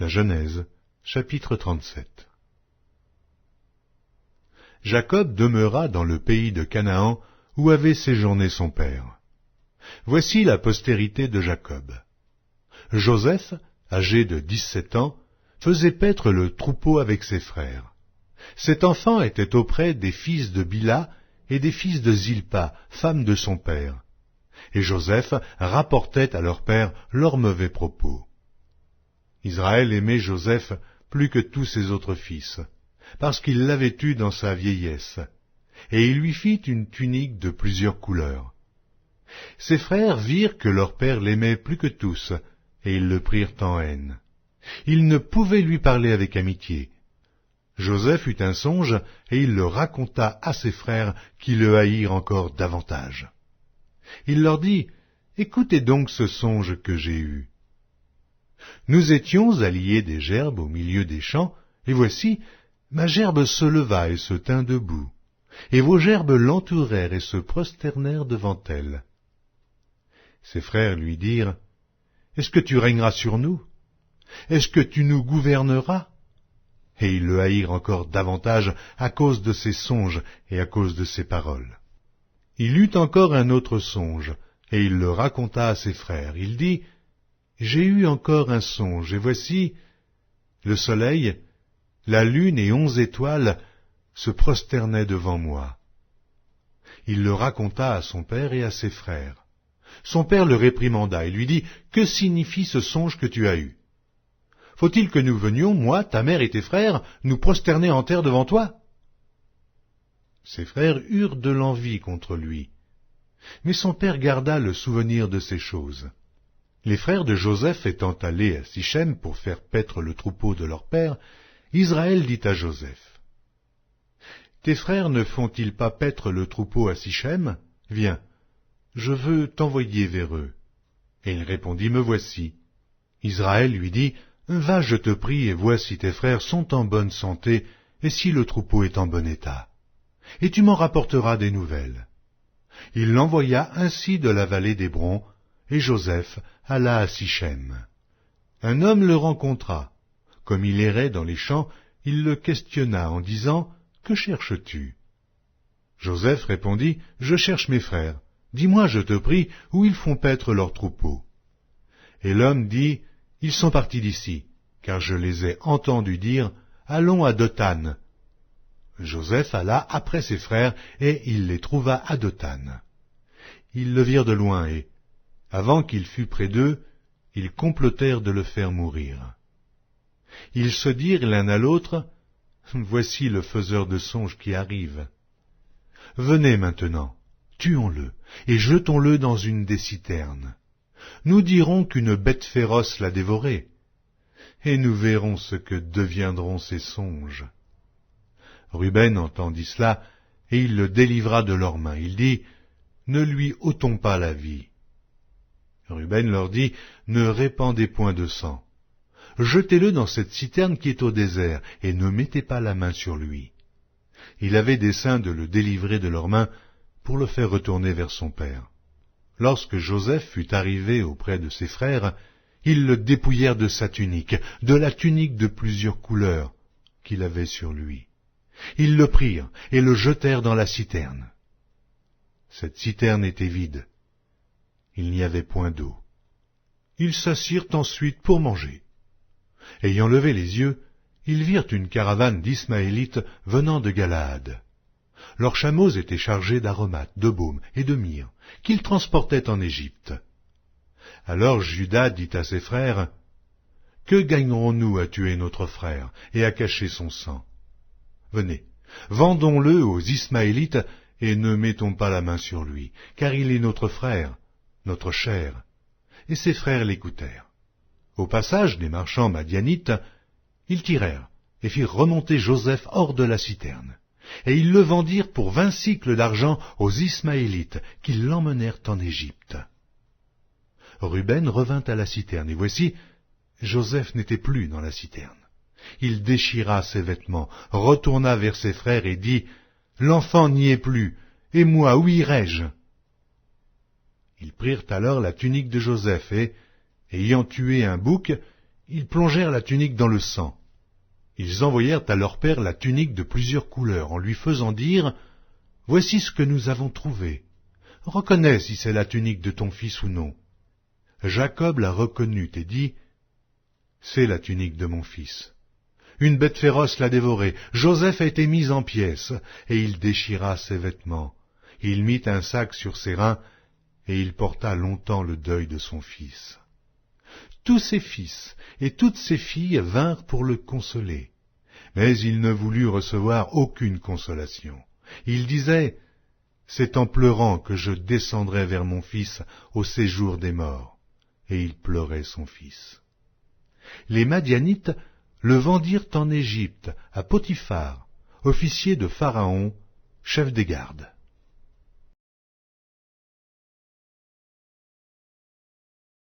La Genèse, chapitre 37. Jacob demeura dans le pays de Canaan, où avait séjourné son père. Voici la postérité de Jacob. Joseph, âgé de 17 ans, faisait paître le troupeau avec ses frères. Cet enfant était auprès des fils de Bila et des fils de Zilpa, femme de son père. Et Joseph rapportait à leur père leurs mauvais propos. Israël aimait Joseph plus que tous ses autres fils, parce qu'il l'avait eu dans sa vieillesse, et il lui fit une tunique de plusieurs couleurs. Ses frères virent que leur père l'aimait plus que tous, et ils le prirent en haine. Ils ne pouvaient lui parler avec amitié. Joseph eut un songe, et il le raconta à ses frères, qui le haïrent encore davantage. Il leur dit, « Écoutez donc ce songe que j'ai eu. Nous étions à lier des gerbes au milieu des champs, et voici, ma gerbe se leva et se tint debout, et vos gerbes l'entourèrent et se prosternèrent devant elle. » Ses frères lui dirent, « Est-ce que tu régneras sur nous? Est-ce que tu nous gouverneras? » Et ils le haïrent encore davantage à cause de ses songes et à cause de ses paroles. Il eut encore un autre songe, et il le raconta à ses frères. Il dit, « J'ai eu encore un songe, et voici, le soleil, la lune et 11 étoiles se prosternaient devant moi. » Il le raconta à son père et à ses frères. Son père le réprimanda et lui dit, « Que signifie ce songe que tu as eu? Faut-il que nous venions, moi, ta mère et tes frères, nous prosterner en terre devant toi? » Ses frères eurent de l'envie contre lui, mais son père garda le souvenir de ces choses. Les frères de Joseph étant allés à Sichem pour faire paître le troupeau de leur père, Israël dit à Joseph, « Tes frères ne font-ils pas paître le troupeau à Sichem? Viens, je veux t'envoyer vers eux. » Et il répondit, « Me voici. » Israël lui dit, « Va, je te prie, et vois si tes frères sont en bonne santé, et si le troupeau est en bon état. Et tu m'en rapporteras des nouvelles. » Il l'envoya ainsi de la vallée d'Hébron, et Joseph alla à Sichem. Un homme le rencontra. Comme il errait dans les champs, il le questionna en disant, « Que cherches-tu? » Joseph répondit, « Je cherche mes frères. Dis-moi, je te prie, où ils font paître leur troupeau. » Et l'homme dit, « Ils sont partis d'ici, car je les ai entendus dire, « Allons à Dothan. » Joseph alla après ses frères, et il les trouva à Dothan. Ils le virent de loin, et, avant qu'il fût près d'eux, ils complotèrent de le faire mourir. Ils se dirent l'un à l'autre, « Voici le faiseur de songes qui arrive. Venez maintenant, tuons-le, et jetons-le dans une des citernes. Nous dirons qu'une bête féroce l'a dévoré, et nous verrons ce que deviendront ces songes. » Ruben entendit cela, et il le délivra de leurs mains. Il dit, « Ne lui ôtons pas la vie. » Ruben leur dit, « Ne répandez point de sang. Jetez-le dans cette citerne qui est au désert, et ne mettez pas la main sur lui. » Il avait dessein de le délivrer de leurs mains pour le faire retourner vers son père. Lorsque Joseph fut arrivé auprès de ses frères, ils le dépouillèrent de sa tunique, de la tunique de plusieurs couleurs qu'il avait sur lui. Ils le prirent et le jetèrent dans la citerne. Cette citerne était vide. Il n'y avait point d'eau. Ils s'assirent ensuite pour manger. Ayant levé les yeux, ils virent une caravane d'Ismaélites venant de Galaad. Leurs chameaux étaient chargés d'aromates, de baume et de myrrhe, qu'ils transportaient en Égypte. Alors Juda dit à ses frères, « Que gagnerons-nous à tuer notre frère et à cacher son sang? Venez, vendons-le aux Ismaélites et ne mettons pas la main sur lui, car il est notre frère, notre chair. » Et ses frères l'écoutèrent. Au passage des marchands madianites, ils tirèrent et firent remonter Joseph hors de la citerne. Et ils le vendirent pour 20 sicles d'argent aux Ismaélites, qui l'emmenèrent en Égypte. Ruben revint à la citerne, et voici, Joseph n'était plus dans la citerne. Il déchira ses vêtements, retourna vers ses frères et dit, « L'enfant n'y est plus, et moi, où irai-je » Ils prirent alors la tunique de Joseph et, ayant tué un bouc, ils plongèrent la tunique dans le sang. Ils envoyèrent à leur père la tunique de plusieurs couleurs, en lui faisant dire « Voici ce que nous avons trouvé. Reconnais si c'est la tunique de ton fils ou non. » Jacob la reconnut et dit « C'est la tunique de mon fils. » Une bête féroce l'a dévoré. Joseph a été mis en pièces, et il déchira ses vêtements. Il mit un sac sur ses reins, et il porta longtemps le deuil de son fils. Tous ses fils et toutes ses filles vinrent pour le consoler, mais il ne voulut recevoir aucune consolation. Il disait, « C'est en pleurant que je descendrai vers mon fils au séjour des morts. » Et il pleurait son fils. Les Madianites le vendirent en Égypte à Potiphar, officier de Pharaon, chef des gardes.